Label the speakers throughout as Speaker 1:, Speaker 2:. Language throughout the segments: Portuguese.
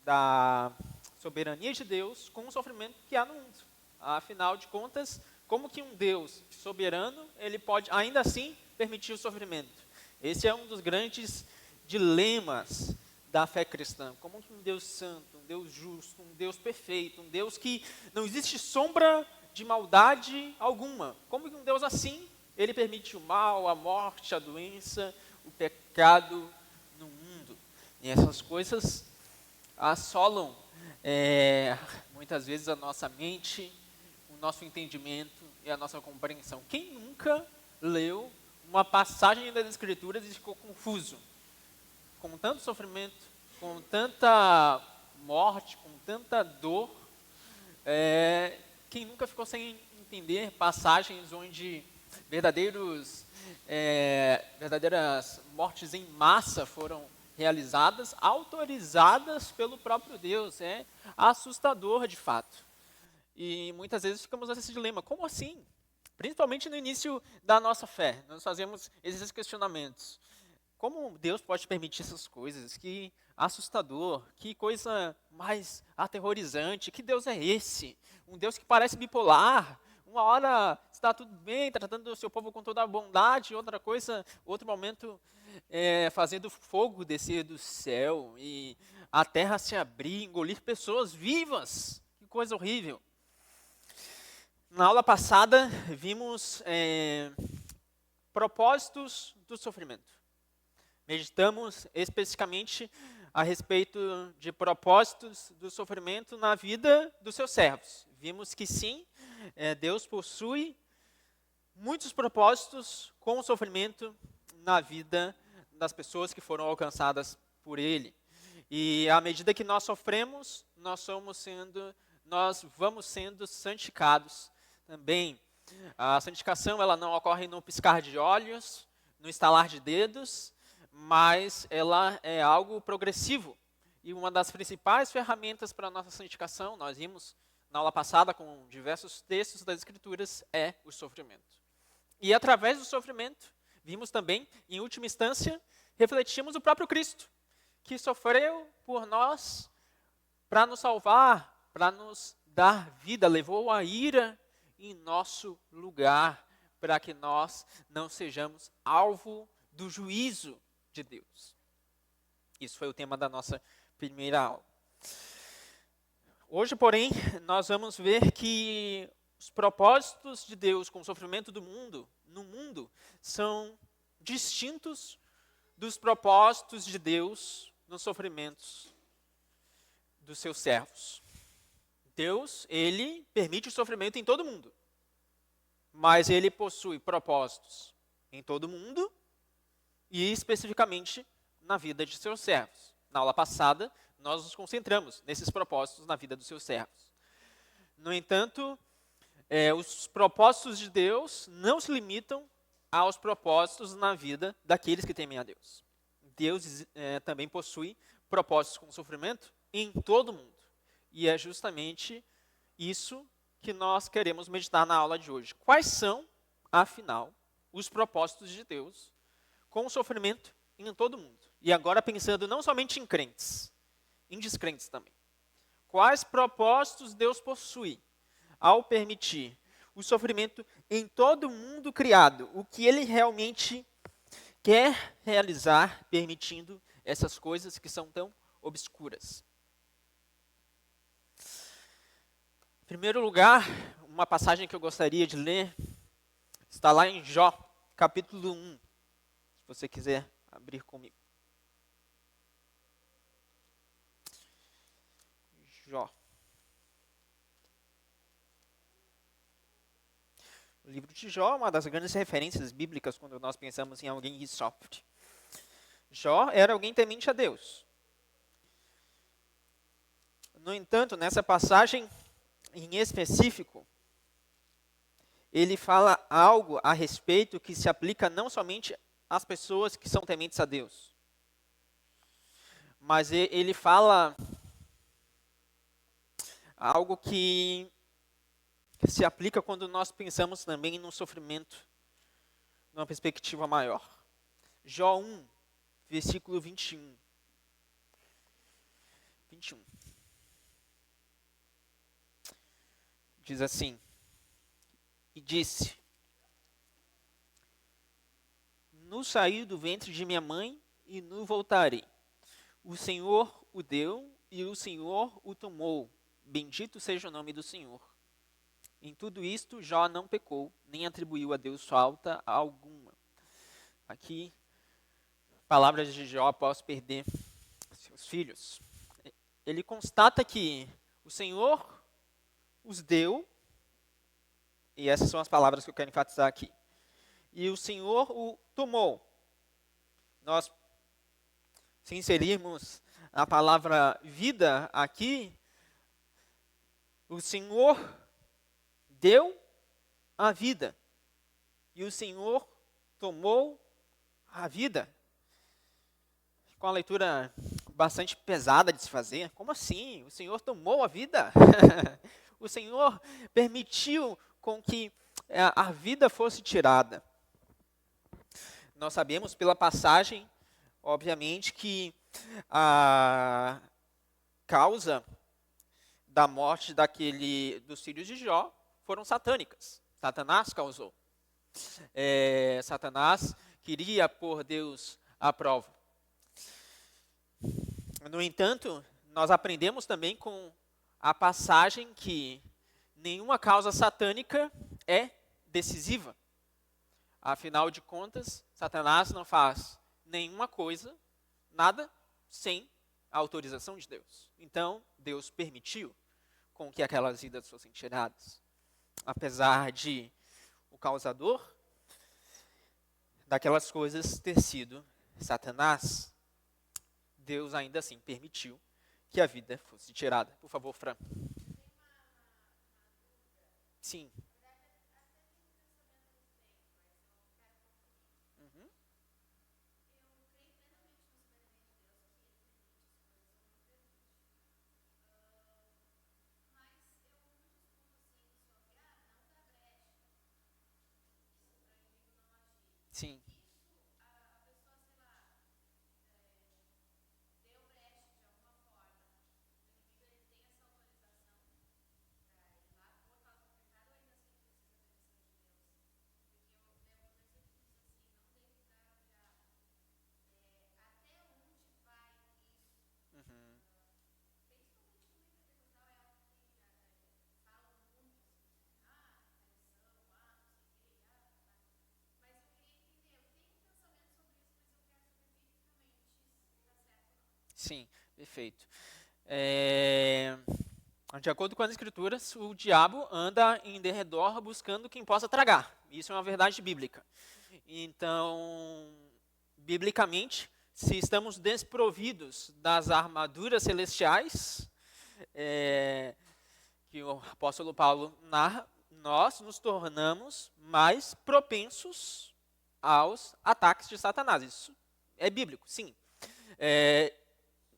Speaker 1: da soberania de Deus com o sofrimento que há no mundo. Afinal de contas, como que um Deus soberano, ele pode ainda assim permitir o sofrimento? Esse é um dos grandes dilemas da fé cristã. Como que um Deus santo, um Deus justo, um Deus perfeito, um Deus que não existe sombra de maldade alguma, como que um Deus assim, ele permite o mal, a morte, a doença, o pecado no mundo? E essas coisas assolam muitas vezes a nossa mente, o nosso entendimento e a nossa compreensão. Quem nunca leu uma passagem das Escrituras e ficou confuso? Com tanto sofrimento, com tanta morte, com tanta dor, quem nunca ficou sem entender passagens onde verdadeiras mortes em massa foram realizadas, autorizadas pelo próprio Deus? É assustador de fato. E muitas vezes ficamos nesse dilema, como assim? Principalmente no início da nossa fé, nós fazemos esses questionamentos. Como Deus pode permitir essas coisas? Que assustador, que coisa mais aterrorizante, que Deus é esse? Um Deus que parece bipolar, uma hora está tudo bem, tratando o seu povo com toda a bondade, outro momento fazendo fogo descer do céu e a terra se abrir, engolir pessoas vivas. Que coisa horrível. Na aula passada, vimos propósitos do sofrimento. Meditamos especificamente a respeito de propósitos do sofrimento na vida dos seus servos. Vimos que sim, Deus possui muitos propósitos com o sofrimento na vida das pessoas que foram alcançadas por Ele. E à medida que nós sofremos, nós vamos sendo santificados também. A santificação, ela não ocorre no piscar de olhos, no estalar de dedos, mas ela é algo progressivo. E uma das principais ferramentas para a nossa santificação, nós vimos na aula passada com diversos textos das Escrituras, é o sofrimento. E através do sofrimento, vimos também, em última instância, refletimos o próprio Cristo, que sofreu por nós para nos salvar, para nos dar vida, levou a ira em nosso lugar, para que nós não sejamos alvo do juízo de Deus. Isso foi o tema da nossa primeira aula. Hoje, porém, nós vamos ver que os propósitos de Deus com o sofrimento no mundo, são distintos dos propósitos de Deus nos sofrimentos dos seus servos. Deus, ele permite o sofrimento em todo mundo, mas ele possui propósitos em todo mundo e especificamente na vida de seus servos. Na aula passada, nós nos concentramos nesses propósitos na vida dos seus servos. No entanto, os propósitos de Deus não se limitam aos propósitos na vida daqueles que temem a Deus. Deus também possui propósitos com sofrimento em todo mundo. E é justamente isso que nós queremos meditar na aula de hoje. Quais são, afinal, os propósitos de Deus com o sofrimento em todo mundo? E agora pensando não somente em crentes, em descrentes também. Quais propósitos Deus possui ao permitir o sofrimento em todo mundo criado? O que ele realmente quer realizar permitindo essas coisas que são tão obscuras? Em primeiro lugar, uma passagem que eu gostaria de ler está lá em Jó, capítulo 1. Se você quiser abrir comigo. Jó. O livro de Jó é uma das grandes referências bíblicas quando nós pensamos em alguém que sofre. Jó era alguém temente a Deus. No entanto, nessa passagem em específico, ele fala algo a respeito que se aplica não somente às pessoas que são tementes a Deus, mas ele fala algo que se aplica quando nós pensamos também no sofrimento, numa perspectiva maior. Jó 1, versículo 21. Diz assim: e disse: no saí do ventre de minha mãe e no voltarei. O Senhor o deu e o Senhor o tomou. Bendito seja o nome do Senhor. Em tudo isto, Jó não pecou, nem atribuiu a Deus falta alguma. Aqui, palavras de Jó após perder seus filhos. Ele constata que o Senhor os deu, e essas são as palavras que eu quero enfatizar aqui. E o Senhor o tomou. Nós, se inserirmos a palavra vida aqui, o Senhor deu a vida e o Senhor tomou a vida. Com a leitura bastante pesada de se fazer. Como assim? O Senhor tomou a vida? O Senhor permitiu com que a vida fosse tirada. Nós sabemos pela passagem, obviamente, que a causa da morte dos filhos de Jó foram satânicas. Satanás causou. Satanás queria pôr Deus à prova. No entanto, nós aprendemos também com a passagem que nenhuma causa satânica é decisiva. Afinal de contas, Satanás não faz nenhuma coisa, nada, sem a autorização de Deus. Então, Deus permitiu com que aquelas vidas fossem tiradas. Apesar de o causador daquelas coisas ter sido Satanás, Deus ainda assim permitiu que a vida fosse tirada. Por favor, Fran. Sim. Uhum. Sim. Uhum. Sim, perfeito. De acordo com as Escrituras, o diabo anda em derredor buscando quem possa tragar. Isso é uma verdade bíblica. Então, biblicamente, se estamos desprovidos das armaduras celestiais, que o apóstolo Paulo narra, nós nos tornamos mais propensos aos ataques de Satanás. Isso é bíblico, sim.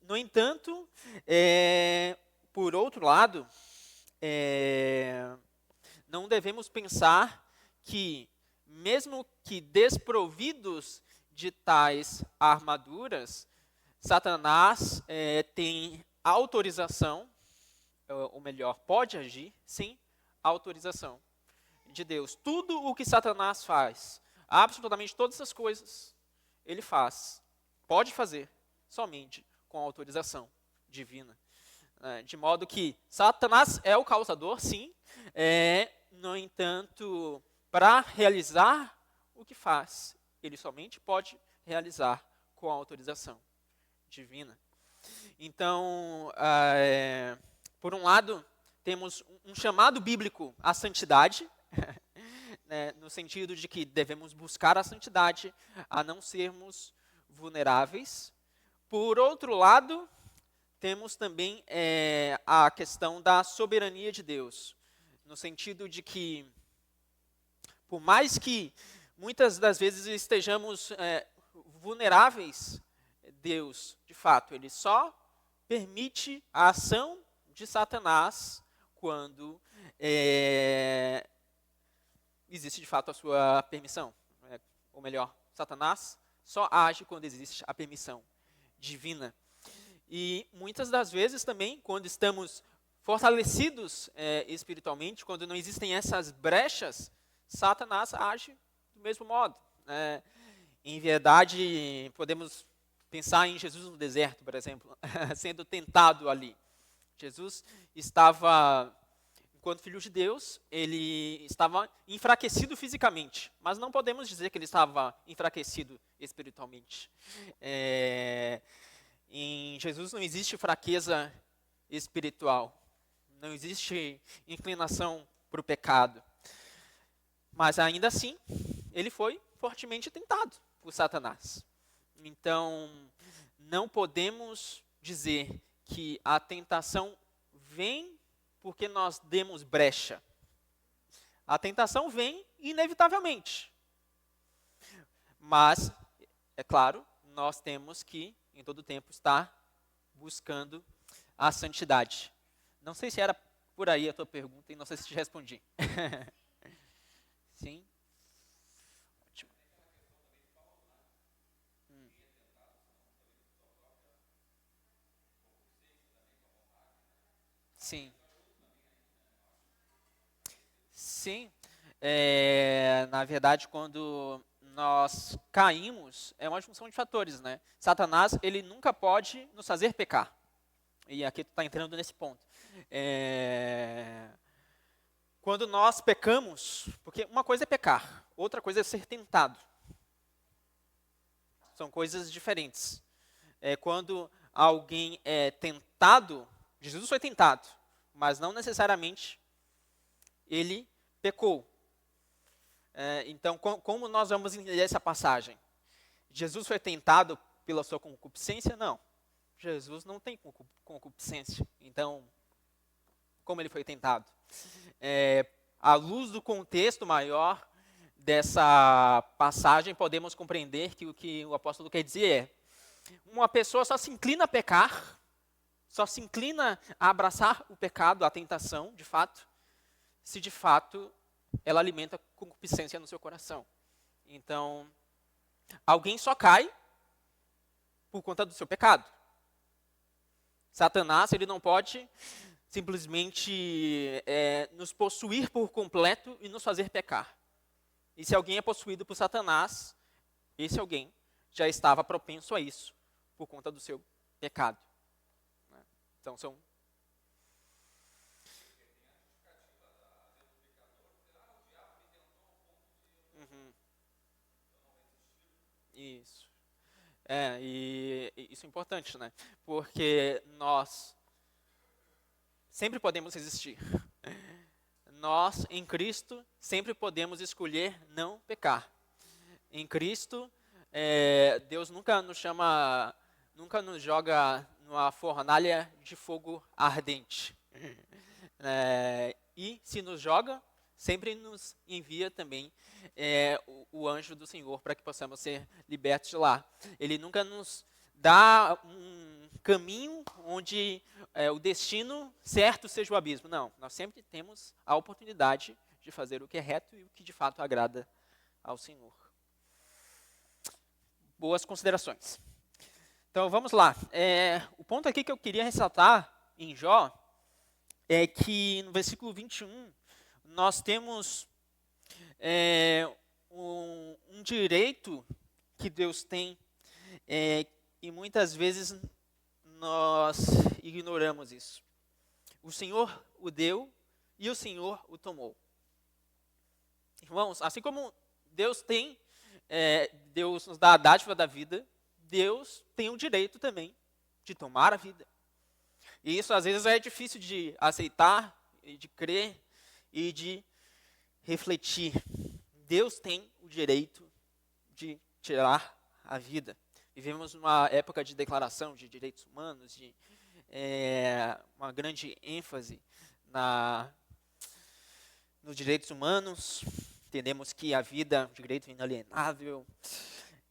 Speaker 1: No entanto, por outro lado, não devemos pensar que, mesmo que desprovidos de tais armaduras, Satanás tem autorização, ou melhor, pode agir sem autorização de Deus. Tudo o que Satanás faz, absolutamente todas as coisas, ele faz, pode fazer, somente com a autorização divina. De modo que Satanás é o causador, sim, no entanto, para realizar o que faz, ele somente pode realizar com a autorização divina. Então, por um lado, temos um chamado bíblico à santidade, né, no sentido de que devemos buscar a santidade, a não sermos vulneráveis. Por outro lado, temos também a questão da soberania de Deus, no sentido de que, por mais que muitas das vezes estejamos vulneráveis, Deus, de fato, ele só permite a ação de Satanás quando existe de fato a sua permissão. Ou melhor, Satanás só age quando existe a permissão divina. E muitas das vezes também, quando estamos fortalecidos espiritualmente, quando não existem essas brechas, Satanás age do mesmo modo. Em verdade, podemos pensar em Jesus no deserto, por exemplo, sendo tentado ali. Jesus estava, enquanto filho de Deus, ele estava enfraquecido fisicamente, mas não podemos dizer que ele estava enfraquecido espiritualmente. Em Jesus não existe fraqueza espiritual, não existe inclinação para o pecado. Mas ainda assim, ele foi fortemente tentado por Satanás. Então, não podemos dizer que a tentação vem porque nós demos brecha. A tentação vem inevitavelmente. Mas, é claro, nós temos que, em todo tempo, estar buscando a santidade. Não sei se era por aí a tua pergunta e não sei se te respondi. Sim? Ótimo. Sim. Sim. Na verdade, quando nós caímos, é uma junção de fatores, né? Satanás, ele nunca pode nos fazer pecar. E aqui tu está entrando nesse ponto. Quando nós pecamos, porque uma coisa é pecar, outra coisa é ser tentado. São coisas diferentes. Quando alguém é tentado, Jesus foi tentado, mas não necessariamente ele pecou. Então, como nós vamos entender essa passagem? Jesus foi tentado pela sua concupiscência? Não. Jesus não tem concupiscência. Então, como ele foi tentado? À luz do contexto maior dessa passagem, podemos compreender que o que o apóstolo quer dizer uma pessoa só se inclina a pecar, só se inclina a abraçar o pecado, a tentação, de fato, se de fato ela alimenta concupiscência no seu coração. Então, alguém só cai por conta do seu pecado. Satanás, ele não pode simplesmente nos possuir por completo e nos fazer pecar. E se alguém é possuído por Satanás, esse alguém já estava propenso a isso por conta do seu pecado. Então, são... Uhum. Isso. E isso é importante, né? Porque nós sempre podemos resistir. Nós, em Cristo, sempre podemos escolher não pecar. Em Cristo, Deus nunca nos chama, nunca nos joga numa fornalha de fogo ardente. E se nos joga, sempre nos envia também o anjo do Senhor para que possamos ser libertos de lá. Ele nunca nos dá um caminho onde o destino certo seja o abismo. Não, nós sempre temos a oportunidade de fazer o que é reto e o que de fato agrada ao Senhor. Boas considerações. Então vamos lá. O ponto aqui que eu queria ressaltar em Jó é que no versículo 21 nós temos um direito que Deus tem e muitas vezes nós ignoramos isso. O Senhor o deu e o Senhor o tomou. Irmãos, assim como Deus Deus nos dá a dádiva da vida, Deus tem o direito também de tomar a vida. E isso às vezes é difícil de aceitar, de crer e de refletir. Deus tem o direito de tirar a vida. Vivemos uma época de declaração de direitos humanos, de uma grande ênfase nos direitos humanos. Entendemos que a vida é um direito inalienável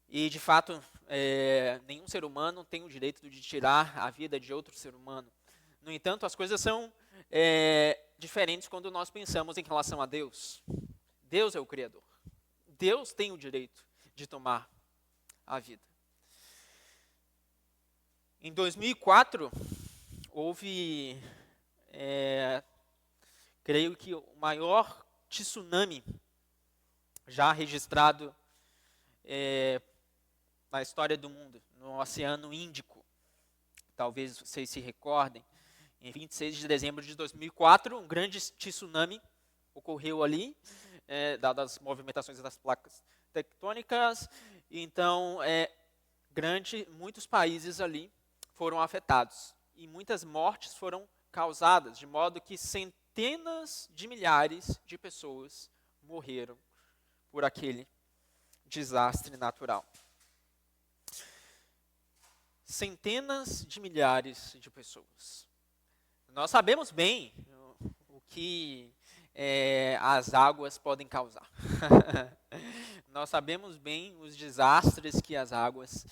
Speaker 1: e, de fato, nenhum ser humano tem o direito de tirar a vida de outro ser humano. No entanto, as coisas são diferentes quando nós pensamos em relação a Deus. Deus é o Criador. Deus tem o direito de tomar a vida. Em 2004, houve creio que o maior tsunami já registrado na história do mundo, no Oceano Índico. Talvez vocês se recordem, em 26 de dezembro de 2004, um grande tsunami ocorreu ali, dadas as movimentações das placas tectônicas. Então, muitos países ali foram afetados e muitas mortes foram causadas, de modo que centenas de milhares de pessoas morreram por aquele desastre natural. Centenas de milhares de pessoas. Nós sabemos bem o que as águas podem causar. Nós sabemos bem os desastres que as águas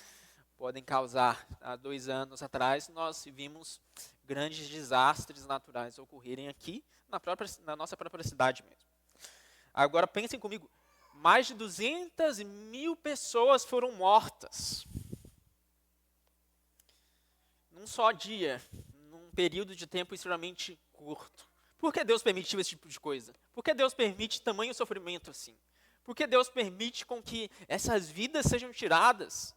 Speaker 1: podem causar. Há 2 anos atrás, nós vimos grandes desastres naturais ocorrerem aqui, na nossa própria cidade mesmo. Agora, pensem comigo, mais de 200 mil pessoas foram mortas num só dia, num período de tempo extremamente curto. Por que Deus permitiu esse tipo de coisa? Por que Deus permite tamanho sofrimento assim? Por que Deus permite com que essas vidas sejam tiradas?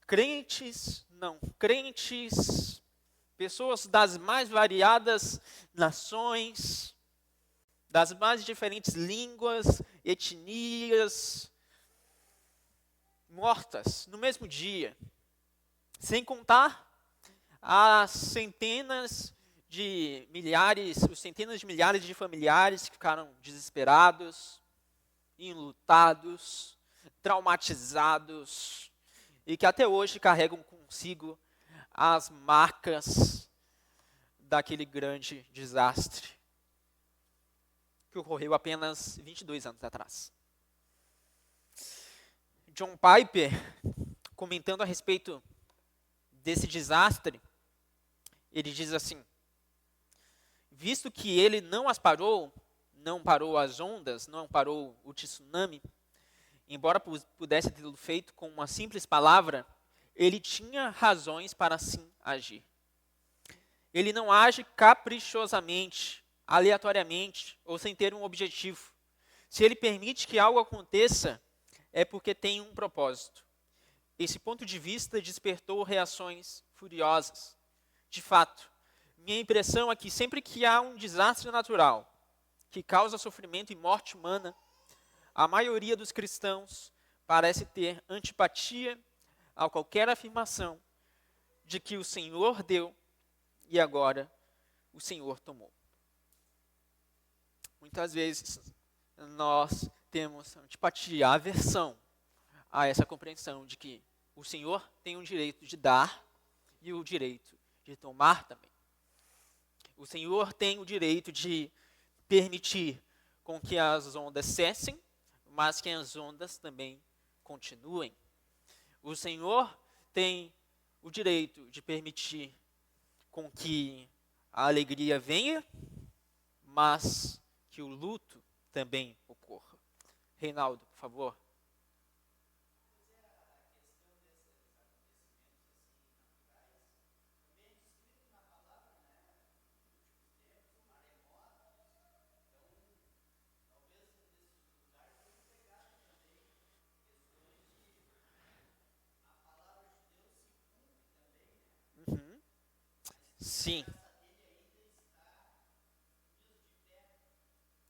Speaker 1: Crentes, não crentes, pessoas das mais variadas nações, das mais diferentes línguas, etnias, mortas no mesmo dia. Sem contar as centenas de milhares de familiares que ficaram desesperados, enlutados, traumatizados e que até hoje carregam consigo as marcas daquele grande desastre que ocorreu apenas 22 anos atrás. John Piper, comentando a respeito desse desastre, ele diz assim: visto que ele não parou as ondas, não parou o tsunami, embora pudesse tê-lo feito com uma simples palavra, ele tinha razões para assim agir. Ele não age caprichosamente, aleatoriamente ou sem ter um objetivo. Se ele permite que algo aconteça, é porque tem um propósito. Esse ponto de vista despertou reações furiosas. De fato, minha impressão é que sempre que há um desastre natural que causa sofrimento e morte humana, a maioria dos cristãos parece ter antipatia a qualquer afirmação de que o Senhor deu e agora o Senhor tomou. Muitas vezes nós temos antipatia, aversão a essa compreensão de que o Senhor tem o direito de dar e o direito de tomar também. O Senhor tem o direito de permitir com que as ondas cessem, mas que as ondas também continuem. O Senhor tem o direito de permitir com que a alegria venha, mas que o luto também ocorra. Reinaldo, por favor. Uhum. Sim.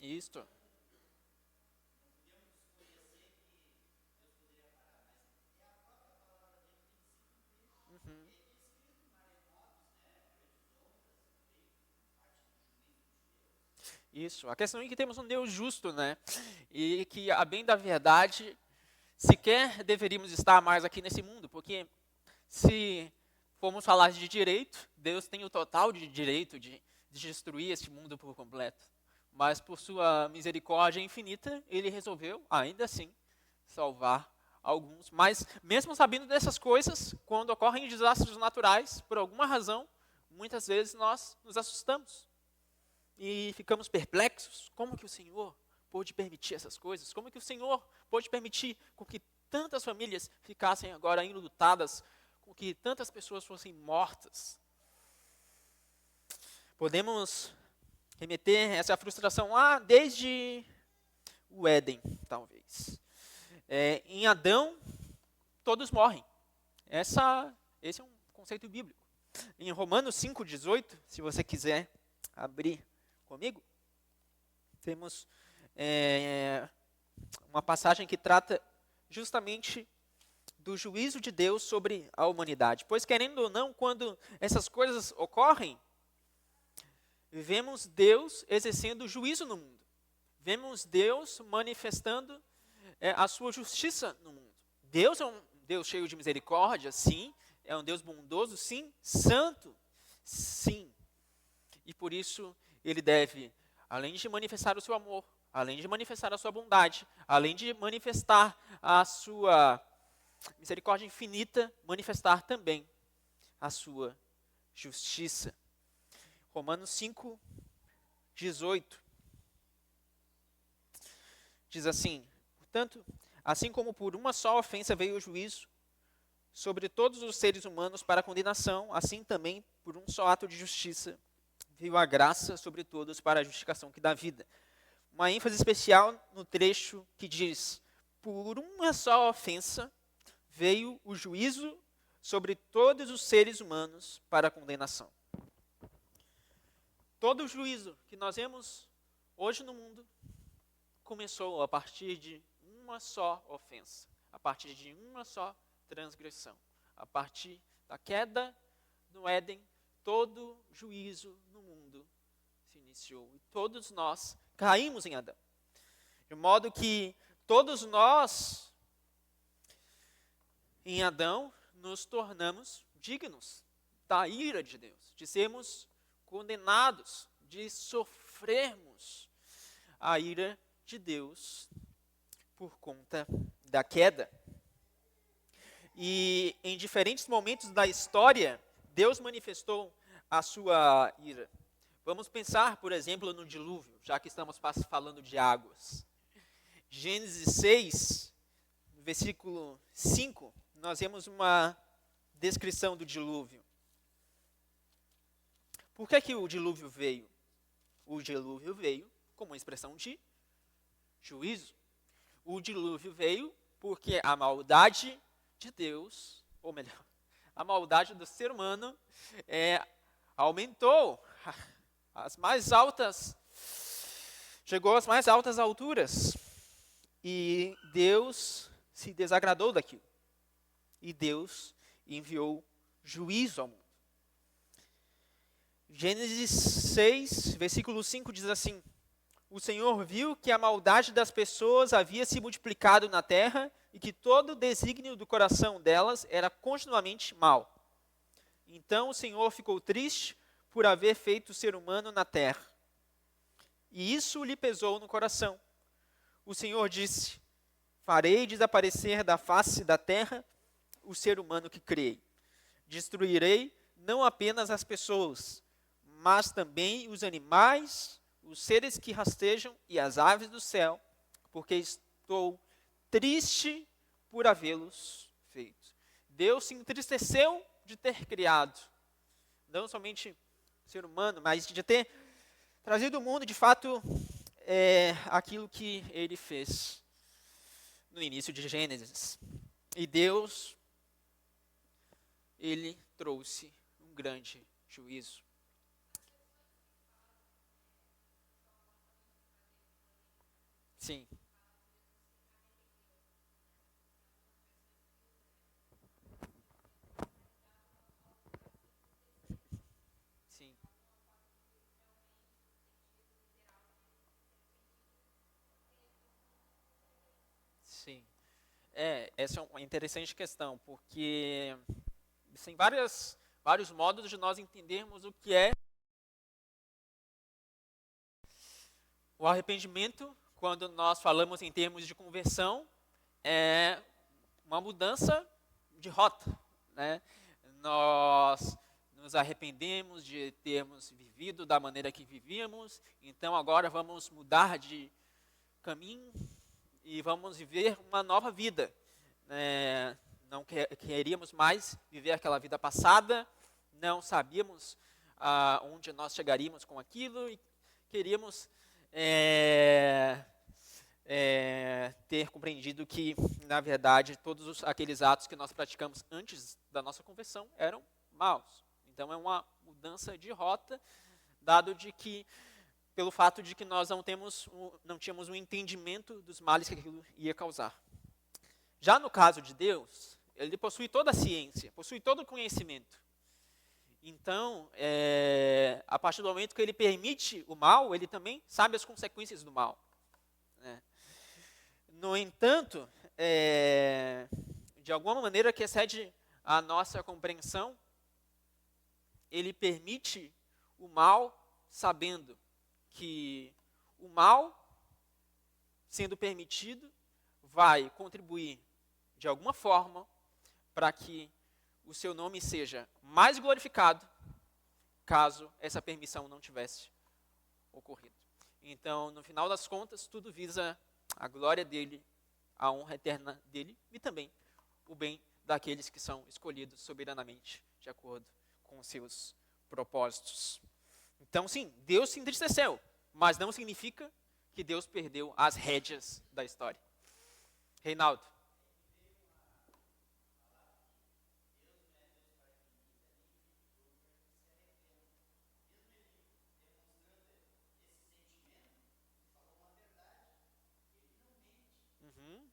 Speaker 1: Isto. Uhum. Isso. A questão é que temos um Deus justo, né? E que, a bem da verdade, sequer deveríamos estar mais aqui nesse mundo, porque se formos falar de direito, Deus tem o total de direito de destruir este mundo por completo. Mas por sua misericórdia infinita, ele resolveu, ainda assim, salvar alguns. Mas mesmo sabendo dessas coisas, quando ocorrem desastres naturais, por alguma razão, muitas vezes nós nos assustamos e ficamos perplexos. Como que o Senhor pôde permitir essas coisas? Como que o Senhor pôde permitir com que tantas famílias ficassem agora enlutadas, com que tantas pessoas fossem mortas? Podemos remeter essa frustração lá desde o Éden, talvez. Em Adão, todos morrem. Esse é um conceito bíblico. Em Romanos 5,18, se você quiser abrir comigo, temos uma passagem que trata justamente do juízo de Deus sobre a humanidade. Pois, querendo ou não, quando essas coisas ocorrem, vemos Deus exercendo juízo no mundo. Vemos Deus manifestando a sua justiça no mundo. Deus é um Deus cheio de misericórdia, sim. É um Deus bondoso, sim. Santo, sim. E por isso ele deve, além de manifestar o seu amor, além de manifestar a sua bondade, além de manifestar a sua misericórdia infinita, manifestar também a sua justiça. Romanos 5,18 diz assim: portanto, assim como por uma só ofensa veio o juízo sobre todos os seres humanos para condenação, assim também por um só ato de justiça veio a graça sobre todos para a justificação que dá vida. Uma ênfase especial no trecho que diz: por uma só ofensa veio o juízo sobre todos os seres humanos para a condenação. Todo o juízo que nós vemos hoje no mundo começou a partir de uma só ofensa, a partir de uma só transgressão. A partir da queda no Éden, todo juízo no mundo se iniciou. E todos nós caímos em Adão. De modo que todos nós, em Adão, nos tornamos dignos da ira de Deus, de sermos condenados, de sofrermos a ira de Deus por conta da queda. E em diferentes momentos da história, Deus manifestou a sua ira. Vamos pensar, por exemplo, no dilúvio, já que estamos falando de águas. Gênesis 6, versículo 5, nós vemos uma descrição do dilúvio. Por que o dilúvio veio? O dilúvio veio como uma expressão de juízo. O dilúvio veio porque a maldade de Deus, ou melhor, a maldade do ser humano aumentou chegou às mais altas alturas. E Deus se desagradou daquilo. E Deus enviou juízo ao mundo. Gênesis 6, versículo 5 diz assim: o Senhor viu que a maldade das pessoas havia se multiplicado na terra e que todo o desígnio do coração delas era continuamente mau. Então o Senhor ficou triste por haver feito o ser humano na terra. E isso lhe pesou no coração. O Senhor disse: farei desaparecer da face da terra o ser humano que criei. Destruirei não apenas as pessoas, mas também os animais, os seres que rastejam e as aves do céu, porque estou triste por havê-los feito. Deus se entristeceu de ter criado, não somente o ser humano, mas de ter trazido ao mundo, de fato, aquilo que ele fez no início de Gênesis. E Deus, ele trouxe um grande juízo. Sim. Sim. Sim. Essa é uma interessante questão, porque tem vários modos de nós entendermos o que é o arrependimento. Quando nós falamos em termos de conversão, é uma mudança de rota, né? Nós nos arrependemos de termos vivido da maneira que vivíamos, então agora vamos mudar de caminho e vamos viver uma nova vida. Não queríamos mais viver aquela vida passada, não sabíamos onde nós chegaríamos com aquilo e queríamos ter compreendido que, na verdade, todos aqueles atos que nós praticamos antes da nossa conversão eram maus. Então é uma mudança de rota, dado de que, pelo fato de que nós não tínhamos um entendimento dos males que aquilo ia causar. Já no caso de Deus, ele possui toda a ciência, possui todo o conhecimento. Então, a partir do momento que ele permite o mal, ele também sabe as consequências do mal. Né? No entanto, de alguma maneira que excede a nossa compreensão, ele permite o mal sabendo que o mal, sendo permitido, vai contribuir de alguma forma para que o seu nome seja mais glorificado, caso essa permissão não tivesse ocorrido. Então, no final das contas, tudo visa a glória dele, a honra eterna dele e também o bem daqueles que são escolhidos soberanamente de acordo com os seus propósitos. Então, sim, Deus se entristeceu, mas não significa que Deus perdeu as rédeas da história. Reinaldo. Uhum.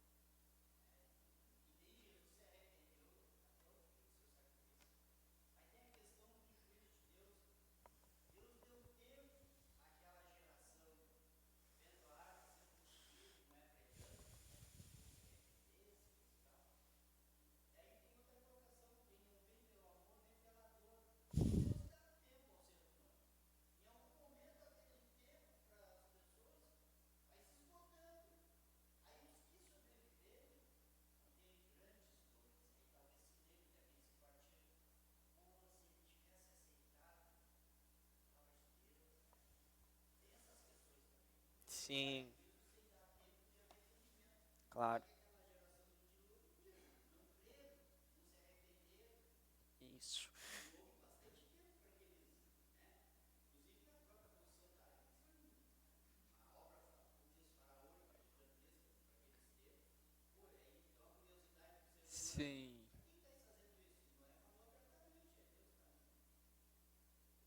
Speaker 1: Sim, claro. Isso. Sim,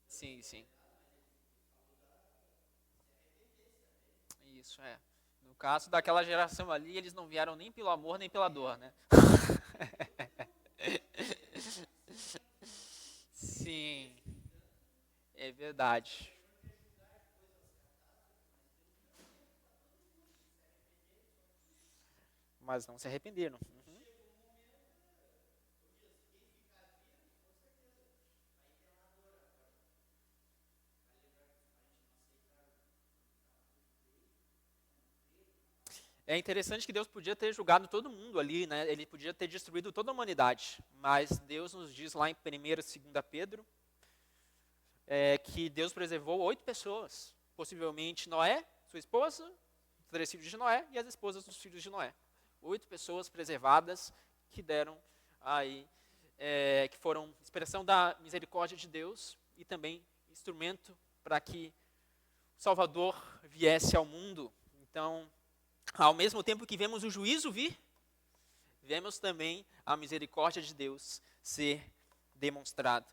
Speaker 1: sim, sim. Isso é. No caso daquela geração ali, eles não vieram nem pelo amor nem pela dor, né? Sim, é verdade. Mas não se arrependeram. Uhum. É interessante que Deus podia ter julgado todo mundo ali, né? Ele podia ter destruído toda a humanidade. Mas Deus nos diz lá em 1ª e 2ª Pedro, que Deus preservou 8 pessoas. Possivelmente Noé, sua esposa, os 3 filhos de Noé e as esposas dos filhos de Noé. 8 pessoas preservadas que deram aí, que foram expressão da misericórdia de Deus e também instrumento para que o Salvador viesse ao mundo. Então, ao mesmo tempo que vemos o juízo vir, vemos também a misericórdia de Deus ser demonstrada.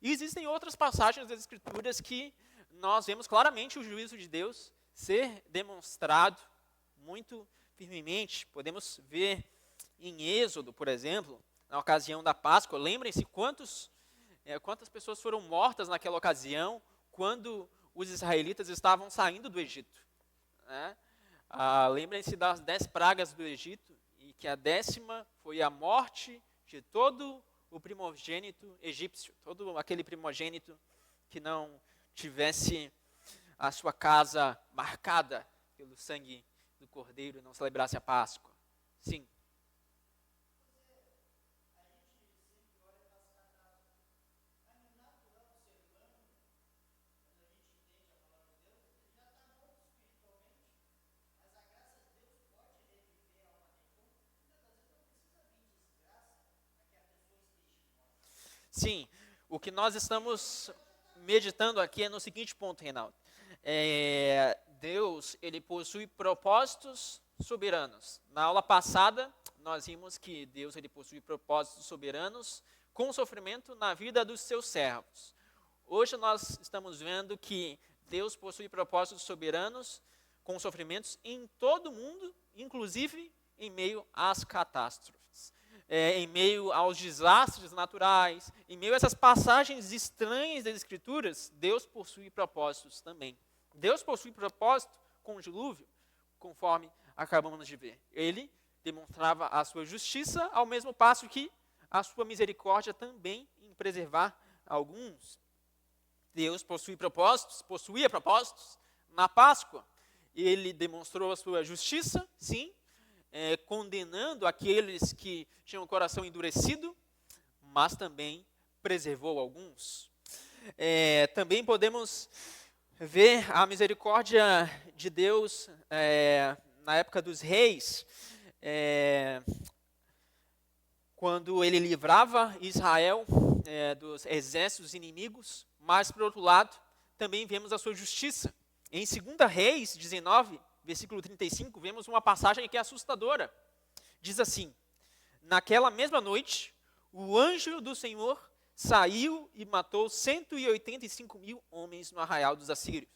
Speaker 1: E existem outras passagens das Escrituras que nós vemos claramente o juízo de Deus ser demonstrado muito firmemente. Podemos ver em Êxodo, por exemplo, na ocasião da Páscoa. Lembrem-se quantas pessoas foram mortas naquela ocasião, quando os israelitas estavam saindo do Egito. Né? Lembrem-se das 10 pragas do Egito, e que a 10ª foi a morte de todo o primogênito egípcio, todo aquele primogênito que não tivesse a sua casa marcada pelo sangue do cordeiro e não celebrasse a Páscoa. Sim. Sim, o que nós estamos meditando aqui é no seguinte ponto, Reinaldo. Deus, ele possui propósitos soberanos. Na aula passada, nós vimos que Deus, ele possui propósitos soberanos com sofrimento na vida dos seus servos. Hoje nós estamos vendo que Deus possui propósitos soberanos com sofrimentos em todo o mundo, inclusive em meio às catástrofes, em meio aos desastres naturais, em meio a essas passagens estranhas das Escrituras, Deus possui propósitos também. Deus possui propósito com o dilúvio, conforme acabamos de ver. Ele demonstrava a sua justiça, ao mesmo passo que a sua misericórdia também em preservar alguns. Deus possuía propósitos na Páscoa. Ele demonstrou a sua justiça, sim, condenando aqueles que tinham o coração endurecido, mas também preservou alguns. Também podemos ver a misericórdia de Deus na época dos reis, quando ele livrava Israel dos exércitos inimigos, mas, por outro lado, também vemos a sua justiça. Em 2 Reis 19, versículo 35, vemos uma passagem que é assustadora. Diz assim: naquela mesma noite, o anjo do Senhor saiu e matou 185.000 homens no arraial dos assírios.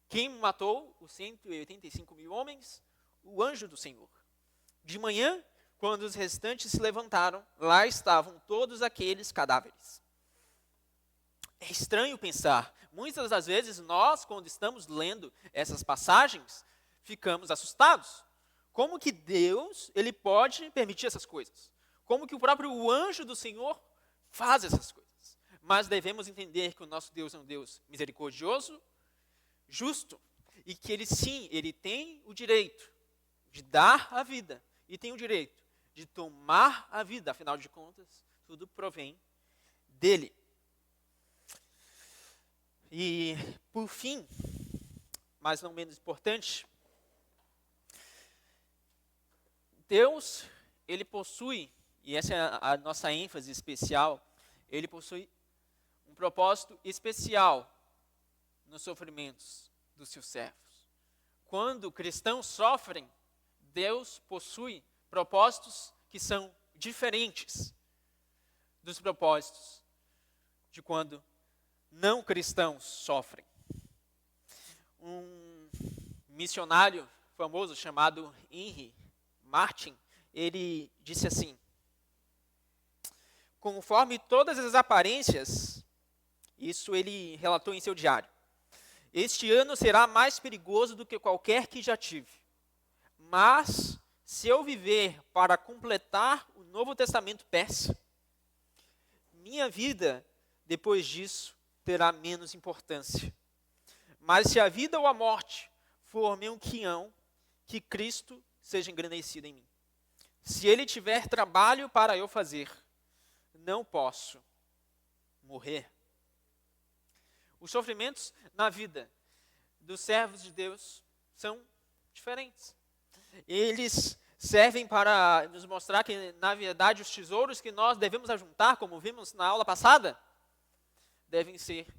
Speaker 1: Quem matou os 185.000 homens? O anjo do Senhor. De manhã, quando os restantes se levantaram, lá estavam todos aqueles cadáveres. É estranho pensar. Muitas das vezes nós, quando estamos lendo essas passagens, ficamos assustados. Como que Deus, ele pode permitir essas coisas? Como que o próprio anjo do Senhor faz essas coisas? Mas devemos entender que o nosso Deus é um Deus misericordioso, justo, e que ele sim, ele tem o direito de dar a vida, e tem o direito de tomar a vida, afinal de contas, tudo provém dele. E, por fim, mas não menos importante, Deus, ele possui, e essa é a nossa ênfase especial, ele possui um propósito especial nos sofrimentos dos seus servos. Quando cristãos sofrem, Deus possui propósitos que são diferentes dos propósitos de quando não cristãos sofrem. Um missionário famoso chamado Henry Martin, ele disse assim: conforme todas as aparências, isso ele relatou em seu diário, este ano será mais perigoso do que qualquer que já tive. Mas, se eu viver para completar o Novo Testamento persa, minha vida, depois disso, terá menos importância. Mas se a vida ou a morte for meu quinhão, que Cristo seja engrandecido em mim. Se ele tiver trabalho para eu fazer, não posso morrer. Os sofrimentos na vida dos servos de Deus são diferentes. Eles servem para nos mostrar que, na verdade, os tesouros que nós devemos ajuntar, como vimos na aula passada, devem ser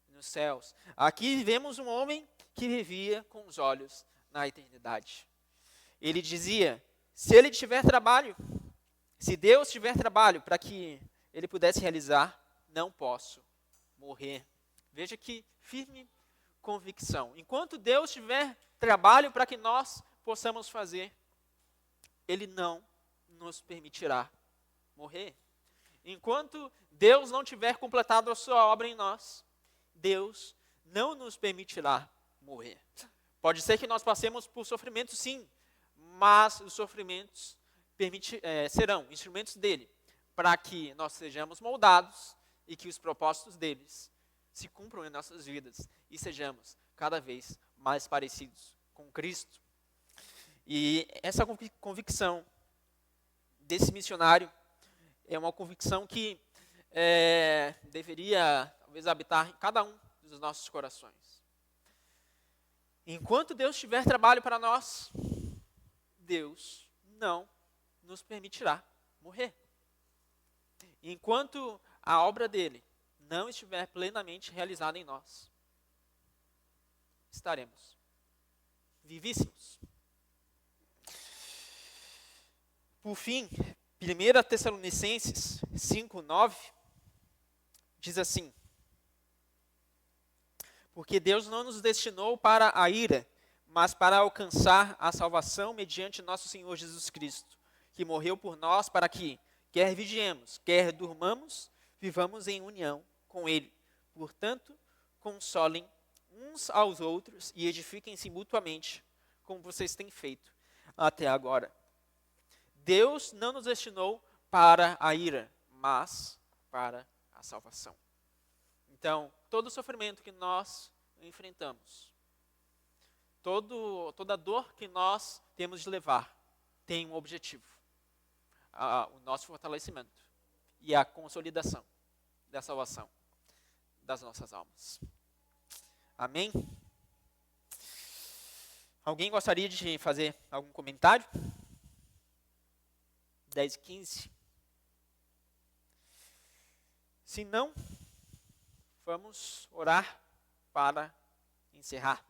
Speaker 1: nos céus. Aqui vemos um homem que vivia com os olhos na eternidade. Ele dizia, se ele tiver trabalho, se Deus tiver trabalho para que ele pudesse realizar, não posso morrer. Veja que firme convicção. Enquanto Deus tiver trabalho para que nós possamos fazer, ele não nos permitirá morrer. Enquanto Deus não tiver completado a sua obra em nós, Deus não nos permitirá morrer. Pode ser que nós passemos por sofrimentos, sim, mas os sofrimentos serão instrumentos dele, para que nós sejamos moldados e que os propósitos deles se cumpram em nossas vidas e sejamos cada vez mais parecidos com Cristo. E essa convicção desse missionário é uma convicção que deveria, talvez, habitar em cada um dos nossos corações. Enquanto Deus tiver trabalho para nós, Deus não nos permitirá morrer. Enquanto a obra dele não estiver plenamente realizada em nós, estaremos vivíssimos. Por fim, 1 Tessalonicenses 5:9 diz assim: porque Deus não nos destinou para a ira, mas para alcançar a salvação mediante nosso Senhor Jesus Cristo, que morreu por nós para que, quer vigiemos, quer durmamos, vivamos em união com Ele. Portanto, consolem uns aos outros e edifiquem-se mutuamente, como vocês têm feito até agora. Deus não nos destinou para a ira, mas para a salvação. Então, todo o sofrimento que nós enfrentamos, toda dor que nós temos de levar, tem um objetivo: o nosso fortalecimento e a consolidação da salvação das nossas almas. Amém? Alguém gostaria de fazer algum comentário? 10:15. Se não, vamos orar para encerrar.